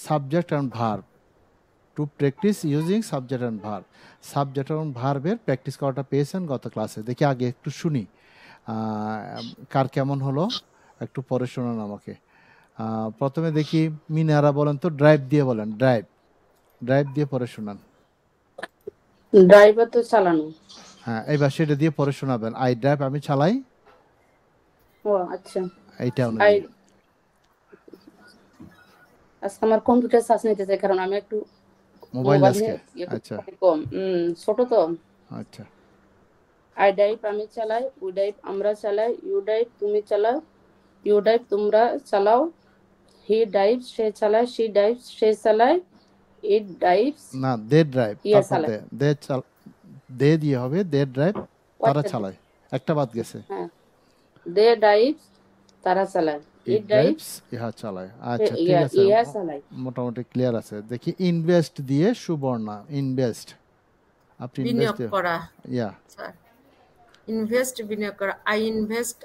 Subject and verb, to practise using subject and verb. Subject এবং ভার্বের practice করাটা পেয়েছেন গত ক্লাসে। দেখি আগে একটু শুনি কার কেমন হলো, একটু পরে শোনান আমাকে। প্রথমে দেখি মিনারা বলেন তো, ড্রাইভ দিয়ে বলেন, ড্রাইভ, ড্রাইভ দিয়ে পরে শোনান। ড্রাইভার তো চালানো। হ্যাঁ, এবার সেটা দিয়ে পরে শোনাবেন। আই ড্রাইভ, আমি চালাই। ও আচ্ছা, এইটা অনুযায়ী আজকে আমার কম্পিউটার চার্জ নিতেছে, কারণ আমি একটু মোবাইল আজকে। আচ্ছা কম ছোট তো। আচ্ছা, আই ড্রাইভ, আমি চালাই। উই ড্রাইভ, আমরা চালাই। ইউ ড্রাইভ, তুমি চালাও। ইউ ড্রাইভ, তোমরা চালাও। হি ড্রাইভ, সে চালায়। শি ড্রাইভ, সে চালায়। ইট ড্রাইভস, না দে ড্রাইভ, ইয়া তারপর চালায়। দে দিয়ে হবে, দে ড্রাইভ, তারা চালায়, একটা বাদ গেছে। হ্যাঁ, দে ড্রাইভস, তারা চালায়। ইট ড্রাইভস, ইহা চালায়। আচ্ছা ঠিক আছে, ইয়া চালায়। মোটামুটি ক্লিয়ার আছে। দেখি ইনভেস্ট দিয়ে সুবর্ণা, ইনভেস্ট, আপনি বিনিয়োগ করা। ইয়া স্যার, ইনভেস্ট বিনিয়োগ করা। আই ইনভেস্ট,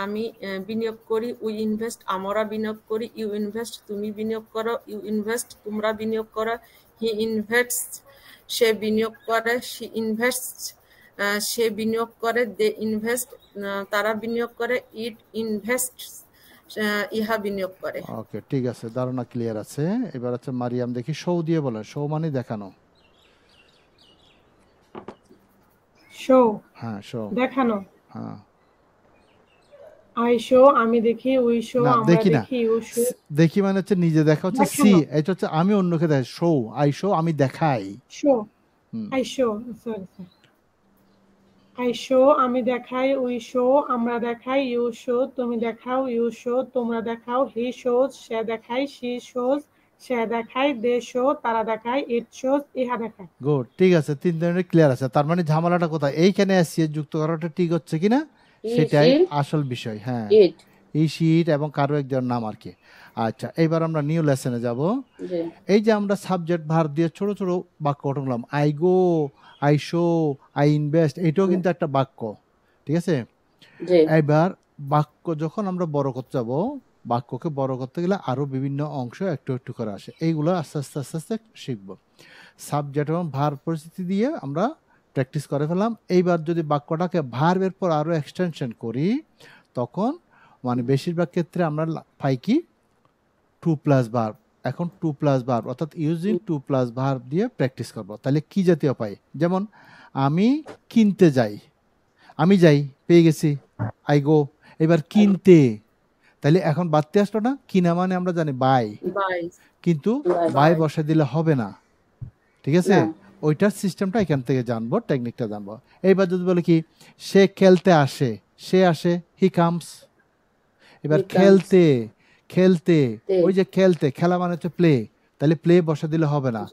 আমি বিনিয়োগ করি। উই ইনভেস্ট, আমরা বিনিয়োগ করি। ইউ ইনভেস্ট, তুমি বিনিয়োগ করো। ইউ ইনভেস্ট, তোমরা বিনিয়োগ করো। হি ইনভেস্ট, সে বিনিয়োগ করে। শি ইনভেস্ট, সে বিনিয়োগ করে। দে ইনভেস্ট, তারা বিনিয়োগ করে। ইট ইনভেস্ট, ইহা বিনিয়োগ করে। ওকে ঠিক আছে, ধারণা ক্লিয়ার আছে। এবার হচ্ছে মারিয়াম, দেখি শো দিয়ে বলেন। শো মানে দেখানো। শো, হ্যাঁ শো, দেখানো। হ্যাঁ আই শো, আমি দেখি। উই শো, আমরা দেখি। ইউ শো, দেখি মানে হচ্ছে নিজে দেখা, হচ্ছে সি, এটা হচ্ছে আমি অন্যকে দেখাই। শো, আই শো, আমি দেখাই। Show, I show, sorry sir. I show, আমি দেখাই। উই শো, আমরা দেখাই। ইউ শো, তুমি দেখাও। ইউ শো, তোমরা দেখাও। হি শোজ, সে দেখায়। শি শোজ, সে দেখায়। দে শো, তারা দেখায়। ইট শোজ, ইহা দেখায়। গুড, ঠিক আছে, তিন ধরনের ক্লিয়ার আছে। তার মানে ঝামেলাটা কোথায়? এইখানে এসি যুক্ত করাটা ঠিক হচ্ছে কিনা সেটাই আসল বিষয়। হ্যাঁ, এই শীট এবং কারো একজন নাম আর কি। আচ্ছা, এইবার আমরা নিউ লেসনে যাব। এই যে আমরা সাবজেক্ট ভার্ব দিয়ে ছোট ছোট বাক্য উঠলাম, I go, I show, I invest, এটাও কিন্তু একটা বাক্য, ঠিক আছে। এবার বাক্য যখন আমরা বড় করতে যাব, বাক্যকে বড় করতে গেলে আরো বিভিন্ন অংশ একটু একটু করে আসে, এইগুলো আস্তে আস্তে আস্তে আস্তে শিখবো। সাবজেক্ট এবং ভার্ব পরিস্থিতি দিয়ে আমরা প্র্যাকটিস করে ফেললাম। এইবার যদি বাক্যটাকে ভার্বের পর আরো এক্সটেনশন করি, তখন মানে বেশিরভাগ ক্ষেত্রে আমরা পাই কি, টু প্লাস ভার্ব। এখন টু প্লাস ভার্ব অর্থাৎ ইউজিং টু প্লাস ভার্ব দিয়ে প্র্যাকটিস করব। তাহলে কি জাতীয় পাই? যেমন আমি কিনতে যাই, আমি যাই, পেয়ে গেছি, আই গো। এবার কিনতে, তাহলে এখন বাড়তে আসলো না, কিনা মানে আমরা জানি বাই, কিন্তু বাই বসে দিলে হবে না, ঠিক আছে। ওইটার সিস্টেমটা এখান থেকে জানবো, টেকনিকটা জানবো। এইবার যদি বলে কি, সে খেলতে আসে, সে আসে, হি কামস। এবার খেলতে, খেলতে, ওই যে খেলতে, খেলা মানে হচ্ছে প্লে, তাহলে প্লে বসে দিলে হবে না,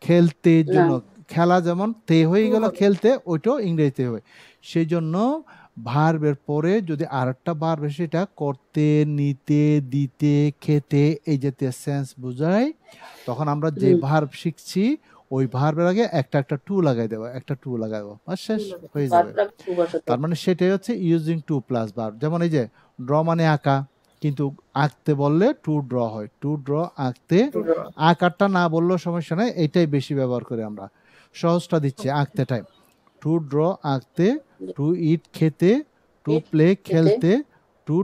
খেলতে জন্য, খেলা যেমন তে হয়ে গেল, খেলতে ওইটাও ইংরেজিতে হবে। সেই জন্য ভার্বের পরে যদি আরেকটা ভার্ব এসে এটা করতে, নিতে, দিতে, খেতে এই জাতীয় সেন্স বোঝায়, তখন আমরা যে ভার্ব শিখছি ওই ভার্বের আগে একটা একটা টু লাগাই দেবো, একটা টু লাগাই দেবো, আর শেষ হয়ে যাবে। তার মানে সেটাই হচ্ছে ইউজিং টু প্লাস ভার্ব। যেমন এই যে ড্র মানে আঁকা, কিন্তু আঁকতে বললে টু ড্র হয়, টু ড্র আঁকতে, আঁকারটা না বললেও সমস্যা নাই, এইটাই বেশি ব্যবহার করি আমরা। সহজটা দিচ্ছে আঁকতেটাই, টু ড্র আঁকতে, টু ইট খেতে, টু প্লে খেলতে, টু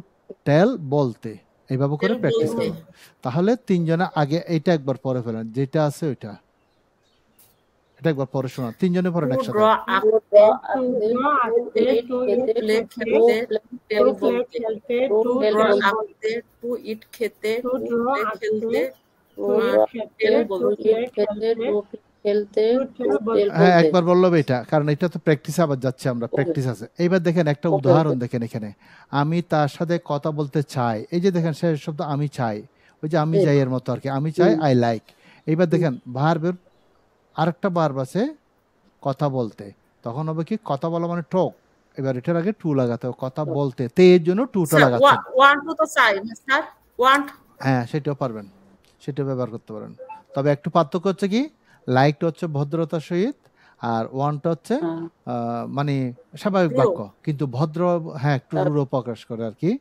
টেল বলতে, এইভাবে করে প্র্যাকটিস করুন। তাহলে তিনজনে আগে এইটা একবার পড়ে ফেলেন, যেটা আছে ওইটা, এটা একবার পড়ে শোনা, তিনজনে পড়েন একসাথে। হ্যাঁ একবার বললাম এটা, কারণ এটা তো প্র্যাকটিস আবার যাচ্ছে, আমরা প্র্যাকটিস আছে। এইবার দেখেন একটা উদাহরণ দেখেন এখানে, আমি তার সাথে কথা বলতে চাই, এই যে দেখেন শেষ শব্দ আমি চাই, ওই যে আমি যাই এর মতো আর কি, আমি চাই, আই লাইক। এইবার দেখেন ভার্বের আরেকটা ভার্ব আছে কথা বলতে, তখন হবে কি, কথা বলা মানে টক, এবার এটার আগে টু লাগাতে হবে, কথা বলতে, তে এর জন্য টুটা লাগাচ্ছেন। হ্যাঁ সেটাও পারবেন, সেটা ব্যবহার করতে পারেন। তবে একটু পার্থক্য হচ্ছে কি, লাইকটা হচ্ছে ভদ্রতার সহিত, আর ওয়ানটা হচ্ছে মানে স্বাভাবিক বাক্য, কিন্তু ভদ্র, হ্যাঁ একটু রূঢ় প্রকাশ করে আর কি।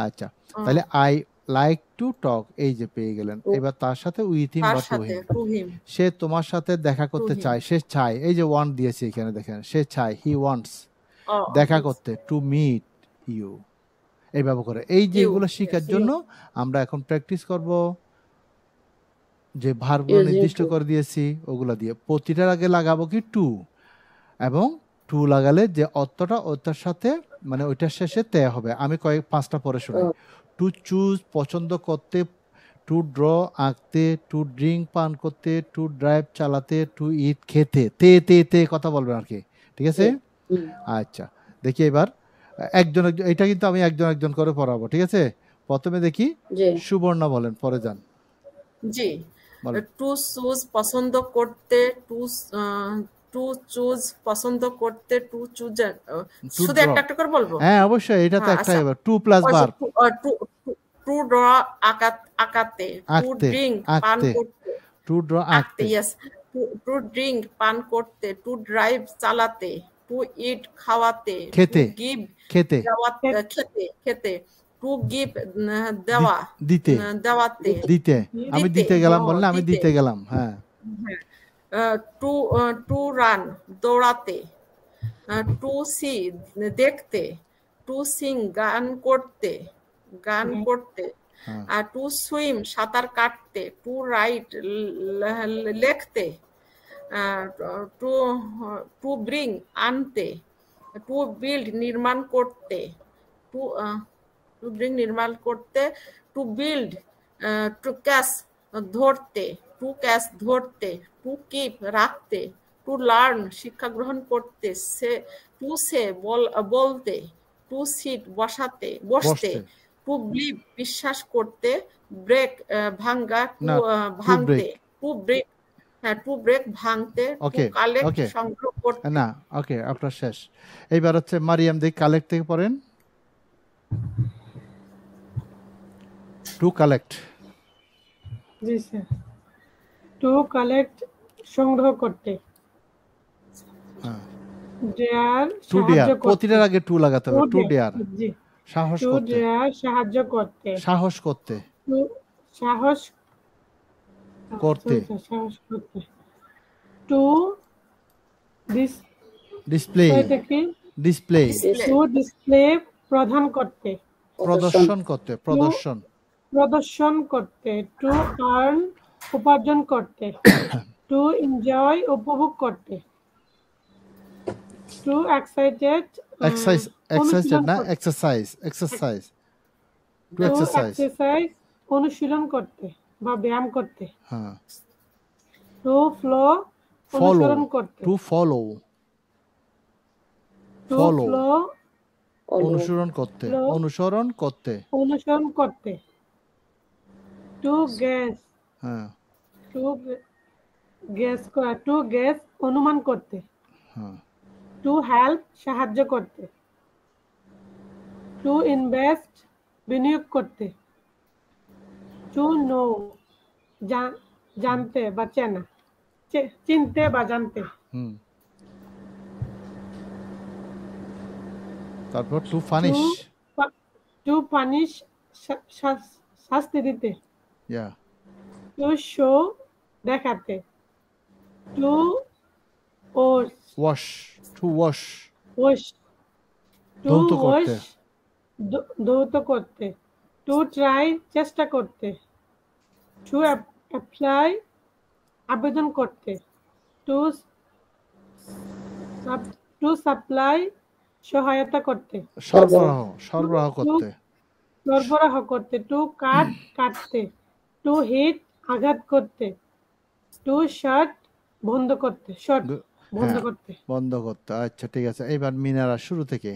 আচ্ছা, তাহলে আই লাইক টু টক, এই যে পেয়ে গেলেন। এবার তার সাথে উইথ হিম তার বা টু সাথে হিম, টু হিম, সে তোমার সাথে দেখা করতে him. চায়, সে চায়, এই যে ওয়ান্ট দিয়েছি এখানে দেখেন, সে চায়, হি ওয়ান্টস দেখা Yes. করতে, টু মিট ইউ, এইভাবে করে। এই যে You. এগুলো শেখার Yes. জন্য আমরা এখন প্র্যাকটিস করব, যে ভার্বগুলো Using নির্দিষ্ট to. করে দিয়েছি ওগুলো দিয়ে। প্রতিটার আগে লাগাবো কি টু, এবং টু লাগালে যে অর্থটা ওটার সাথে মানে ওইটার শেষে তে হবে। আমি পাঁচটা পরে শোনাই। টু চুজ পছন্দ করতে, টু ড্র আঁকতে, টু ড্রিঙ্ক পান করতে, টু ড্রাইভ চালাতে, টু ইট খেতে, তে তে তে কথা বলবেন আর কি, ঠিক আছে? আচ্ছা, দেখি এবার একজন একজন, এটা কিন্তু আমি একজন একজন করে পড়াবো, ঠিক আছে? প্রথমে দেখি জি সুবর্ণা বলেন, পরে যান। জি, বলেন। টু চুজ পছন্দ করতে, টু চুজ পছন্দ করতে, টু চুজ টু শুধু ড্র, একটা একটা করে বলবো। হ্যাঁ অবশ্যই, এটা তো হ্যাঁ, একটা আচ্ছা। এবার টু প্লাস বার, টু ড্র আঁকাতে, টু আঁকতে, ড্রিঙ্ক পান আঁকতে, করতে, টু ড্র আঁকতে, আঁকতে, ইয়েস, টু ড্রিঙ্ক পান করতে, টু ড্রাইভ চালাতে, টু ইট খাওয়াতে, টু খেতে, গিভ খেতে, খেতে, খেতে, টু গিভ দেওয়া, দিতে, দেওয়াতে, দিতে, আমি দিতে গেলাম বললে আমি দিতে, দিতে গেলাম, হ্যাঁ। টু রান দৌড়াতে, টু সি দেখতে, টু সিং গান করতে, গান করতে, হ্যাঁ। আর টু সুইম সাঁতার কাটতে, টু রাইট লেখতে, টু টু ব্রিং আনতে, টু বিল্ড নির্মাণ করতে, টু টু ব্রিং নির্মাণ করতে, টু বিল্ড টু ক্যাশ ধরতে, টু ক্যাশ ধরতে, টু কিপ রাখতে, টু লার্ন শিক্ষা গ্রহণ করতে, সে টু সে বলতে, টু সিট বসতে, বসতে, টু বিলিভ বিশ্বাস করতে, ব্রেক ভাঙ্গা, টু না, ভাঙতে, break, টু ব্রেক, হ্যাঁ টু ব্রেক ভাঙতে, টু ওকে, কালেক্ট ওকে, সংগ্রহ করতে। না, ওকে, আপনার শেষ। এইবার হচ্ছে মারিয়াম, দেখি কালেক্ট থেকে পড়েন। To collect, G sir. To collect সংগ্রহ করতে, হ্যাঁ, ডেয়ার টু ডেয়ার, সাহায্য করতে, প্রতিটার আগে টু লাগাতে হবে, টু ডেয়ার, জি, সাহস টু করতে, ডেয়ার সাহায্য করতে, সাহস করতে, টু সাহস করতে, sorry, sir, সাহস করতে, টু দিস ডিসপ্লে, এটা কি, ডিসপ্লে, টু ডিসপ্লে প্রদান করতে, প্রদর্শন করতে, টু প্রদর্শন, প্রদর্শন করতে, টু আর্ন উপার্জন করতে, টু এনজয় উপভোগ করতে, টু এক্সাইটেড এক্সারসাইজ, এক্সারসাইজ না, exercise, exercise, to to exercise, exercise অনুশীলন করতে বা ব্যায়াম করতে, হ্যাঁ, টু ফ্লো ফলো, অনুসরণ করতে, to follow, to follow, flow অনুসরণ করতে, অনুসরণ করতে, অনুসরণ করতে, টু গ্যাস, হ্যাঁ, টু গ্যাস করা, টু গ্যাস অনুমান করতে, হ্যাঁ, টু হেল্প সাহায্য করতে, টু ইনভেস্ট বিনিয়োগ করতে, টু নো জানতে বা চেনা, চিনতে বা জানতে, হুম, তারপর টু ফানিশ, টু পানিশ শাস্তি দিতে, ইয়া, টু শো দেখাতে, to wash, to wash, wash, to ধৌত ওয়াশ করতে, ধৌত করতে, টু ট্রাই চেষ্টা করতে, টু অ্যাপ্লাই আবেদন করতে, টু টু সাপ্লাই সহায়তা করতে, সরবরাহ, সরবরাহ করতে, সরবরাহ করতে, টু কাট কাটতে, টু হিট আঘাত করতে, টু শার্ট বন্ধ করতে, শর্ট বন্ধ হ্যাঁ, করতে, বন্ধ করতে। আচ্ছা, ঠিক আছে, এইবার মিনারা শুরু থেকে,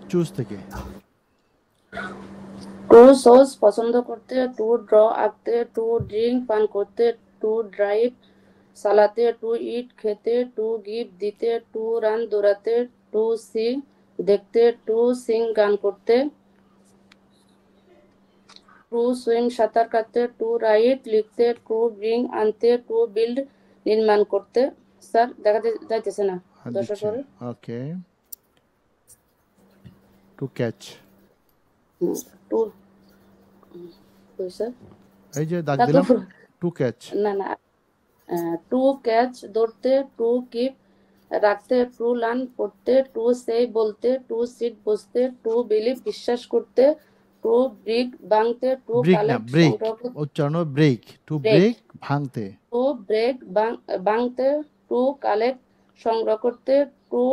চুজ থেকে। টু সস পছন্দ করতে, টু ড্র আঁকতে, টু ড্রিঙ্ক পান করতে, টু ড্রাইভ চালাতে, টু ইট খেতে, টু গিফট দিতে, টু রান দৌড়াতে, টু সি দেখতে, টু সিং গান করতে, টু সুইম সাঁতার কাটতে, টু রাইট লিখতে, টু ব্রিং আনতে, টু বিল্ড নির্মাণ করতে। স্যার দেখা যাইতেছে না, দর্শক করে। ওকে, টু ক্যাচ, টু স্যার এই যে দাগ দিলাম টু ক্যাচ, না না, টু ক্যাচ ধরতে, টু কিপ রাখতে, টু লার্ন পড়তে, টু সে বলতে, টু সিট বসতে, টু বিলিভ বিশ্বাস করতে, টু ব্রিক ভাঙতে, টু ব্রেক না কালেক্ট ব্রেক, সংগ্রহ করতে, উচ্চারণ ব্রেক, টু ব্রেক ভাঙতে, টু ব্রেক ভাঙতে, টু কালেক্ট সংগ্রহ করতে, টু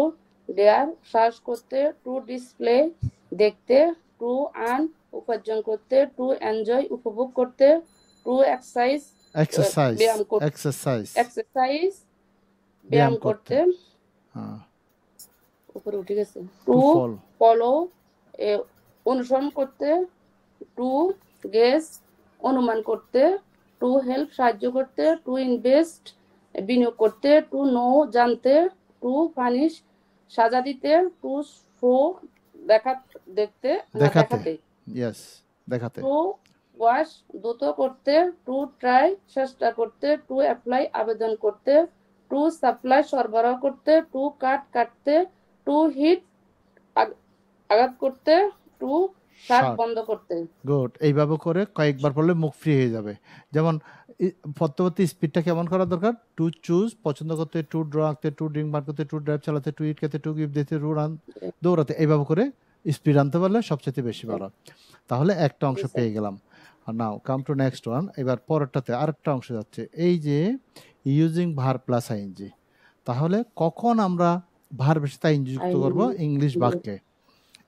ডেয়ার সার্চ করতে, টু ডিসপ্লে দেখতে, টু আর্ন উপার্জন করতে, টু এনজয় উপভোগ করতে, টু এক্সারসাইজ এক্সারসাইজ ব্যায়াম করতে, এক্সারসাইজ এক্সারসাইজ ব্যায়াম করতে, হ্যাঁ, উপরে উঠে গেছে, টু টু ফল, ফলো অনুসরণ করতে, টু গেস অনুমান করতে, টু হেল্প সাহায্য করতে, টু ইনভেস্ট বিনিয়োগ করতে, টু নো জানতে, টু পানিশ সাজা দিতে, টু শো দেখতে দেখাতে, ইয়েস দেখাতে, টু ওয়াশ দ্রুত করতে, টু ট্রাই চেষ্টা করতে, টু অ্যাপ্লাই আবেদন করতে, টু সাপ্লাই সরবরাহ করতে, টু কাট কাটতে, টু হিট আঘাত করতে, টু শার্ট বন্ধ করতে। গুড। এইভাবে করে কয়েকবার পড়লে মুখ ফ্রি হয়ে যাবে। যেমন পরবর্তী স্পিডটা কেমন করা দরকার, টু চুজ পছন্দ করতে, টু ড্র আঁকতে, টু ড্রিঙ্ক বার করতে, টু ড্রাইভ চালাতে, টু ইট খেতে, টু গিফট দিতে, টু রান দৌড়াতে, এইভাবে করে স্পিড আনতে পারলে সবচেয়ে বেশি ভালো। তাহলে একটা অংশ পেয়ে গেলাম। নাও কাম টু নেক্সট ওয়ান। এবার পরেরটাতে আরেকটা অংশ যাচ্ছে, এই যে ইউজিং ভার প্লাস আইএনজি। তাহলে কখন আমরা ভার্বের সাথে আইএনজি যুক্ত করব ইংলিশ বাক্যে?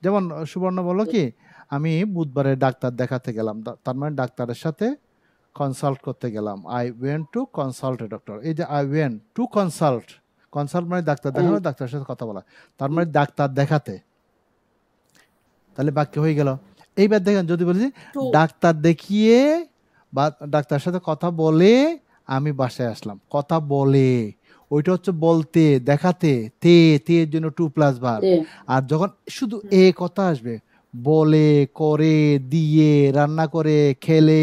যেমন সুবর্ণ বলল কি, আমি বুধবারে ডাক্তার দেখাতে গেলাম, তার মানে ডাক্তারের সাথে কনসাল্ট করতে গেলাম। I went to consult a doctor. এই যে I went to consult, consult মানে ডাক্তার দেখানো, ডাক্তারের সাথে কথা বলা, তার মানে ডাক্তার দেখাতে, তাহলে বাক্য হয়ে গেল। এইবার দেখেন যদি বলি ডাক্তার দেখিয়ে বা ডাক্তারের সাথে কথা বলে আমি বাসায় আসলাম, কথা বলে ওইটা হচ্ছে বলতে, দেখাতে, তে এর জন্য টু প্লাস ভার্ব। আর যখন শুধু এ কথা আসবে, বলে, করে, দিয়ে, রান্না করে, খেলে,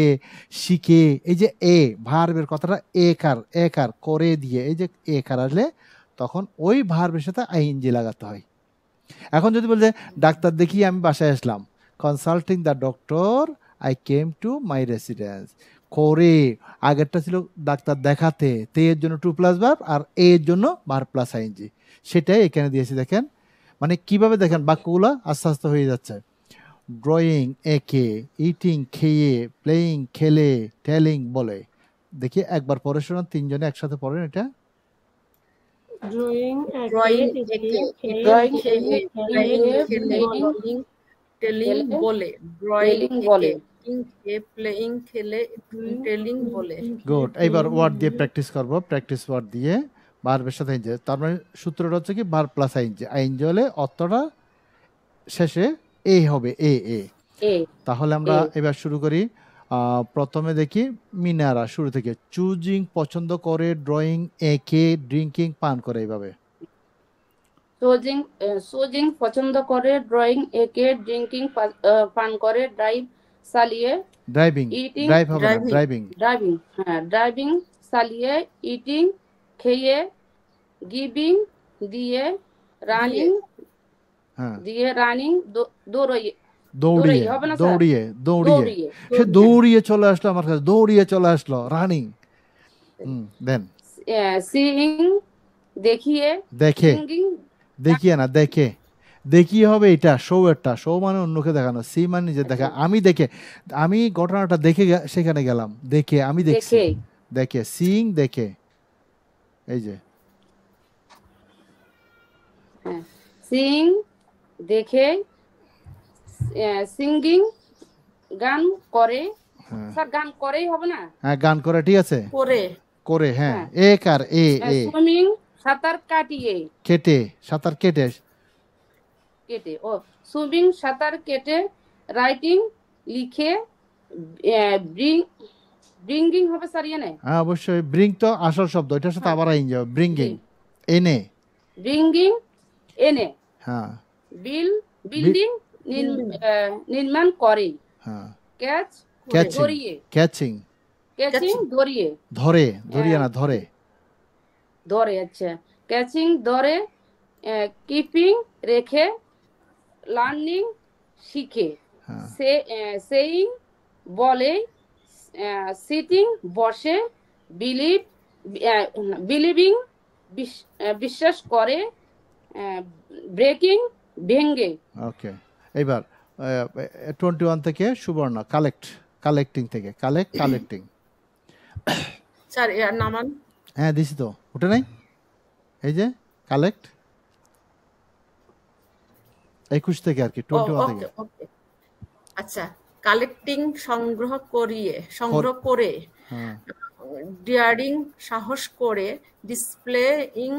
শিখে, এই যে এ ভার্বের কথাটা একার করে দিয়ে, এই যে একার আসলে তখন ওই ভার্বের সাথে আইএনজি লাগাতে হয়। এখন যদি বলছে ডাক্তার দেখিয়ে আমি বাসায় আসলাম, consulting the doctor I came to my residence. করে আগেরটা ছিল ডাক্তার দেখাতে, তে এর জন্য টু প্লাস ভার্ব, আর এ এর জন্য ভার্ব প্লাস আইএনজি, সেটাই এখানে দিয়েছি। দেখেন মানে কিভাবে দেখেন বাক্যগুলো আস্তে আস্তে হয়ে যাচ্ছে। ড্রয়িং এঁকে, ইটিং খেয়ে, প্লেয়িং খেলে, টেলিং বলে। দেখি একবার পরে শোনান, তিনজনে একসাথে পড়েন এটা। ড্রয়িং টেলিং বলে, ড্রয়িং বলে, প্লেয়িং খেলে, টেলিং বলে। গুড। এইবার ওয়ার্ড দিয়ে প্র্যাকটিস করব, প্র্যাকটিস ওয়ার্ড দিয়ে ভার্বের সাথে আইএনজি। তার মানে সূত্রটা হচ্ছে কি ভার্ব প্লাস আইএনজি, আইএনজি হলে অর্থটা শেষে এ হবে, এ এ। তাহলে আমরা এবার শুরু করি। প্রথমে দেখি মিনারা শুরু থেকে। চুজিং পছন্দ করে, ড্রয়িং এঁকে, ড্রিঙ্কিং পান করে, এইভাবে। সুজিং পছন্দ করে, ড্রয়িং এঁকে, ড্রিঙ্কিং পান করে, ড্রাইভ চালিয়ে, ড্রাইভিং, ইটিং ড্রাইভ হবে না, ড্রাইভিং, ড্রাইভিং, হ্যাঁ ড্রাইভিং চালিয়ে, ইটিং খেয়ে, গিভিং দিয়ে, রানিং দিয়ে, রানিং দৌড়িয়ে, দৌড়িয়ে হবে না দৌড়িয়ে দৌড়িয়ে সে দৌড়িয়ে চলে আসলো আমার কাছে, দৌড়িয়ে চলে আসলো, রানিং। দেন সিইং দেখিয়ে, দেখে, দেখিয়ে না দেখে, দেখিয়ে হবে এটা শো এরটা, শো মানে অন্যকে দেখানো, সি মানে নিজে দেখা। আমি দেখে, আমি ঘটনাটা দেখে সেখানে গেলাম, দেখে আমি দেখছি, দেখে সিইং দেখে, এই যে সিইং দেখে, সিঙ্গিং গান করে, স্যার গান করেই হবে না, হ্যাঁ গান করে, ঠিক আছে, করে করে, হ্যাঁ এক আর এ এ। সুইমিং সাঁতার কাটিয়ে, কেটে, সাঁতার কেটে, কেটে, ও সুইমিং সাঁতার কেটে, রাইটিং লিখে, ব্রিঙ্গিং হবে স্যার, ইয়ে নেই, হ্যাঁ অবশ্যই ব্রিং তো আসল শব্দ, এটার সাথে আবার আইন যাবে, ব্রিঙ্গিং এনে, ব্রিঙ্গিং এনে, হ্যাঁ বিল্ডিং নির্মাণ করে, হ্যাঁ ক্যাচ ধরিয়ে, ক্যাচিং ধরিয়ে, ধরে, ধরিয়ে না ধরে, ধরে, আচ্ছা ক্যাচিং ধরে, কিপিং রেখে, লার্নিং শিখে, সেইং বলে, সিটিং বসে, বিলিভিং বিশ্বাস করে, ব্রেকিং ভেঙ্গে। ওকে, এবার 21 থেকে সুবর্ণ কালেক্টিং থেকে কালেক্টিং। স্যার এর নামান। হ্যাঁ দিছি তো, ওটা নাই, এই যে কালেক্ট 21 থেকে আর কি, 21 থেকে। ওকে, আচ্ছা, কালেক্টিং সংগ্রহ করে, ডিয়ারিং সাহস করে, ডিসপ্লেইং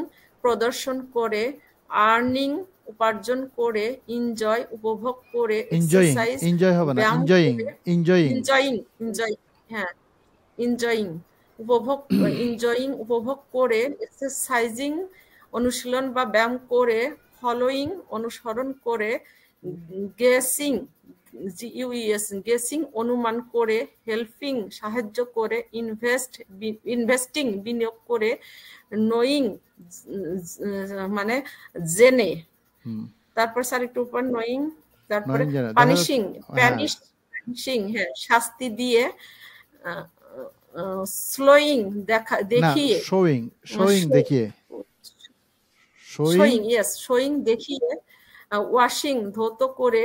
প্রদর্শন করে, আর্নিং উপার্জন করে, এনজয় উপভোগ করে, এক্সারসাইজ এনজয় হবে না, এনজয়িং উপভোগ করে, এক্সারসাইজিং অনুশীলন বা ব্যায়াম করে, ফলোইং অনুসরণ করে, গেসিং অনুমান করে, হেল্পিং সাহায্য করে, ইনভেস্টিং বিনিয়োগ করে, নোয়িং মানে জেনে, তারপর স্যার একটু উপর নোয়িং, তারপরে পানিশিং হ্যাঁ শাস্তি দিয়ে, স্লোয়িং দেখিয়ে, শোয়িং দেখিয়ে, ওয়াশিং ধৌত করে,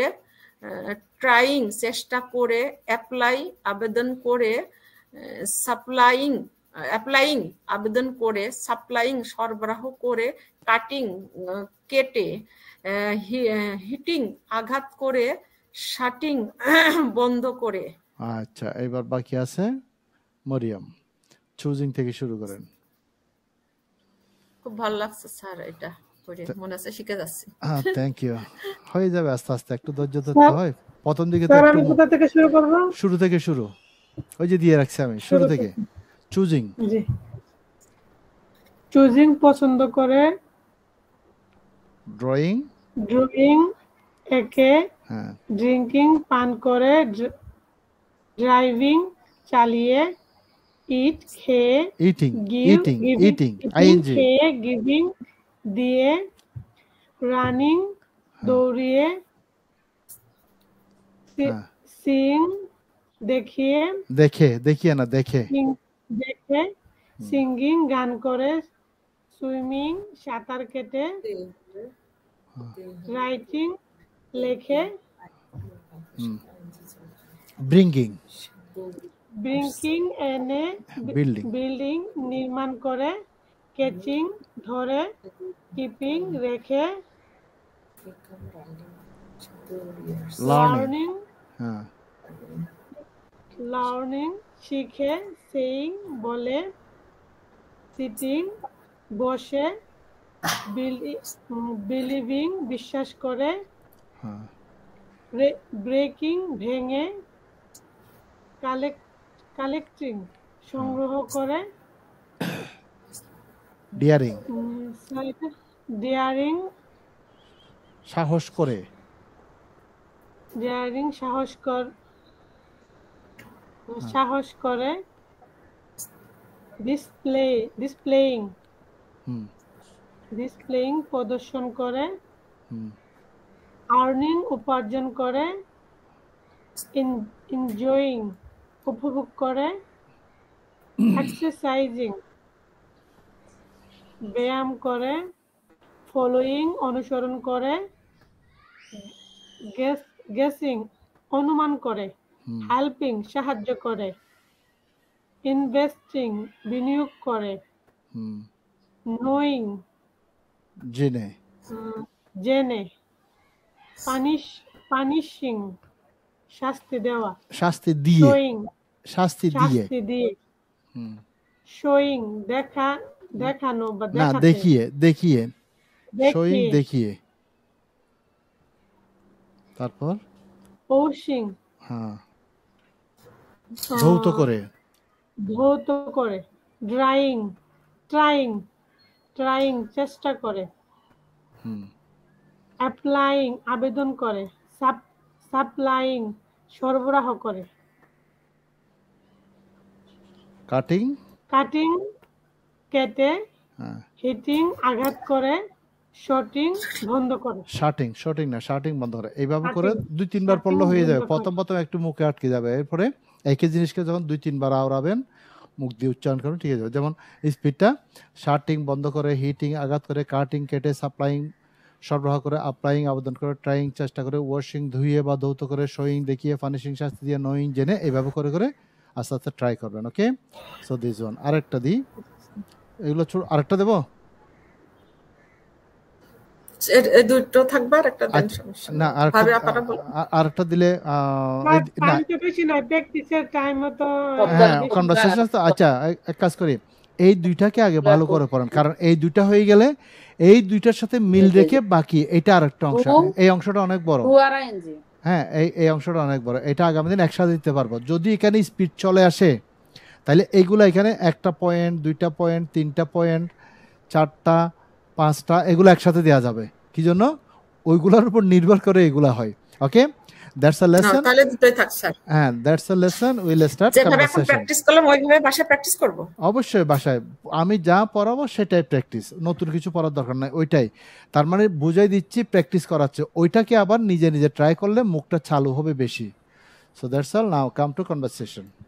ট্রাইং চেষ্টা করে, অ্যাপ্লাই আবেদন করে, অ্যাপ্লাইং আবেদন করে, সাপ্লাইং সরবরাহ করে, কাটিং কেটে, হিটিং আঘাত করে, শাটিং বন্ধ করে। আচ্ছা, এবার বাকি আছে মরিয়ম, চুজিং থেকে শুরু করেন। খুব ভালো লাগছে স্যার, এটা পড়ে মনে আছে শিখে যাচ্ছি। হ্যাঁ, থ্যাংক ইউ। হয়ে যাবে আস্তে আস্তে, একটু ধৈর্য ধরতে হয়। প্রথম দিকে তো একটু কোথা থেকে শুরু করব? শুরু থেকে শুরু, ওই যে দিয়ে রাখছি আমি, শুরু থেকে চুজিং। জি, চুজিং পছন্দ করে, ড্রয়িং একে, ড্রিঙ্কিং পান করে, ড্রাইভিং চালিয়ে, ইট খেয়ে, ইটিং আইএনজি খেয়ে, গিভিং দিয়ে, রানিং দৌড়িয়ে, সিং দেখিয়ে, সিঙ্গিং গান করে, সুইমিং সাঁতার কেটে, রাইটিং লেখে, ব্রিঙ্কিং এনে বিল্ডিং নির্মাণ করে, ক্যাচিং ধরে, কিপিং রেখে, লার্নিং শিখে, সেইং বলে, সিটিং বসে, বিলিভিং বিশ্বাস করে, ব্রেকিং ভেঙে, কালেক্টিং সংগ্রহ করে, ডিয়ারিং সাহস করে, ডিসপ্লেইং প্রদর্শন করে, আর্নিং উপার্জন করে, এনজয়িং উপভোগ করে, এক্সারসাইজিং ব্যায়াম করে, ফলোইং অনুসরণ করে, গেসিং অনুমান করে, হেল্পিং সাহায্য করে, ইনভেস্টিং বিনিয়োগ করে, নোয়িং জেনে, পানিশিং শাস্তি দিয়ে, শোয়িং দেখানো বা দেখিয়ে, তারপর পৌশিং ধৌত করে, ট্রাইং চেষ্টা করে, অ্যাপ্লাইং আবেদন করে, সাপ্লাইং সরবরাহ করে, কাটিং কেটে, হিটিং আঘাত করে, শটিং বন্ধ করো। শটিং না, শার্টিং বন্ধ করে। এইভাবে করে শার্টিং 2-3 বার পড়লে হয়ে যাবে। বন্ধ করো। প্রথম একটু মুখে আটকে যাবে। এরপরে একই জিনিসকে যখন 2-3 বার আওড়াবেন, মুখ দিয়ে উচ্চারণ করবেন, ঠিক আছে। যেমন স্পিডটা শার্টিং বন্ধ করে, হিটিং আঘাত করে, কাটিং কেটে, সাপ্লাইং সরবরাহ করে, অ্যাপ্লাইং আবেদন করে, ট্রাইং চেষ্টা করে, ওয়াশিং ধুয়ে বা ধৌত করে, শোয়িং দেখিয়ে, ফার্নিশিং শাস্তি দিয়ে, নোয়িং জেনে, এইভাবে করে করে আস্তে আস্তে ট্রাই করবেন। ওকে, সো দিস ওয়ান। আরেকটা দিই, এগুলো আরেকটা দেবো। এই দুটো থাকবে আর একটা দেন, সমস্যা না, আরেকটা দিলে কনভারসেশন তো। আচ্ছা, এক কাজ করি, এই দুইটাকে আগে ভালো করে পড়েন, কারণ এই দুইটা হয়ে গেলে এই দুইটার সাথে মিল রেখে বাকি এটা আরেকটা অংশ, এই অংশটা অনেক বড়। হ্যাঁ, এই অংশটা অনেক বড়, এটা আগামী দিন একসাথে দিতে পারবো। যদি এখানে স্পিড চলে আসে, তাহলে এইগুলো এখানে 1টা পয়েন্ট, 2টা পয়েন্ট, 3টা পয়েন্ট, 4টা, 5টা, এগুলো একসাথে দেওয়া যাবে। কি জন্য? ওইগুলোর উপর নির্ভর করে এগুলা হয়। ওকে, দ্যাটস আ লেসন। তাহলে দুটোই থাক স্যার। হ্যাঁ, that's a lesson. Will start যেভাবে এখন প্র্যাকটিস করলাম ওইভাবে বাসায় প্র্যাকটিস করব। অবশ্যই বাসায় আমি যা পড়াবো সেটাই প্র্যাকটিস, নতুন কিছু পড়ার দরকার নাই, ওইটাই। তার মানে বুঝাই দিচ্ছি, প্র্যাকটিস করাচ্ছে, ওইটাকে আবার নিজে নিজে ট্রাই করলে মুখটা চালু হবে বেশি। So that's all, now come to conversation.